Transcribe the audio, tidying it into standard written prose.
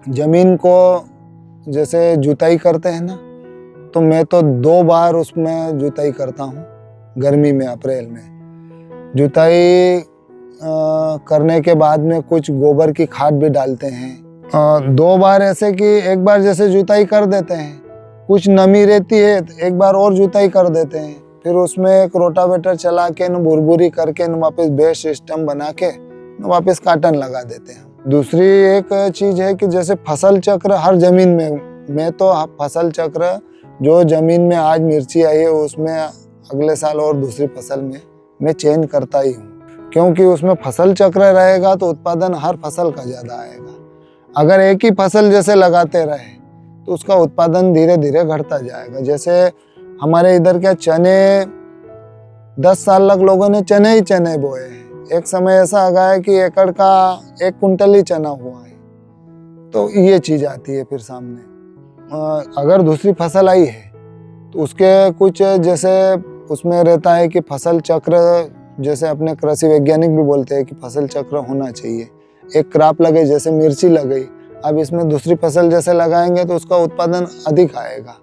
ज़मीन को जैसे जुताई करते हैं ना, तो मैं तो 2 बार उसमें जुताई करता हूँ। गर्मी में, अप्रैल में जुताई करने के बाद में कुछ गोबर की खाद भी डालते हैं। 2 बार ऐसे कि एक बार जैसे जुताई कर देते हैं, कुछ नमी रहती है तो एक बार और जुताई कर देते हैं, फिर उसमें एक रोटावेटर चला के न भुरभुरी करके न वापस बेस सिस्टम बना के न वापस काटन लगा देते हैं। दूसरी एक चीज़ है कि जैसे फसल चक्र हर ज़मीन में, मैं तो फसल चक्र जो ज़मीन में आज मिर्ची आई है उसमें अगले साल और दूसरी फसल में मैं चेंज करता ही हूँ, क्योंकि उसमें फसल चक्र रहेगा तो उत्पादन हर फसल का ज़्यादा आएगा। अगर एक ही फसल जैसे लगाते रहे तो उसका उत्पादन धीरे धीरे घटता जाएगा। जैसे हमारे इधर क्या चने 10 साल तक लोगों ने चने ही चने बोए हैं। एक समय ऐसा आ गया है कि एकड़ का 1 कुंटल ही चना हुआ है, तो ये चीज़ आती है फिर सामने। अगर दूसरी फसल आई है तो उसके कुछ जैसे उसमें रहता है कि फसल चक्र, जैसे अपने कृषि वैज्ञानिक भी बोलते हैं कि फसल चक्र होना चाहिए। एक क्रॉप लगे, जैसे मिर्ची लग गई, अब इसमें दूसरी फसल जैसे लगाएंगे तो उसका उत्पादन अधिक आएगा।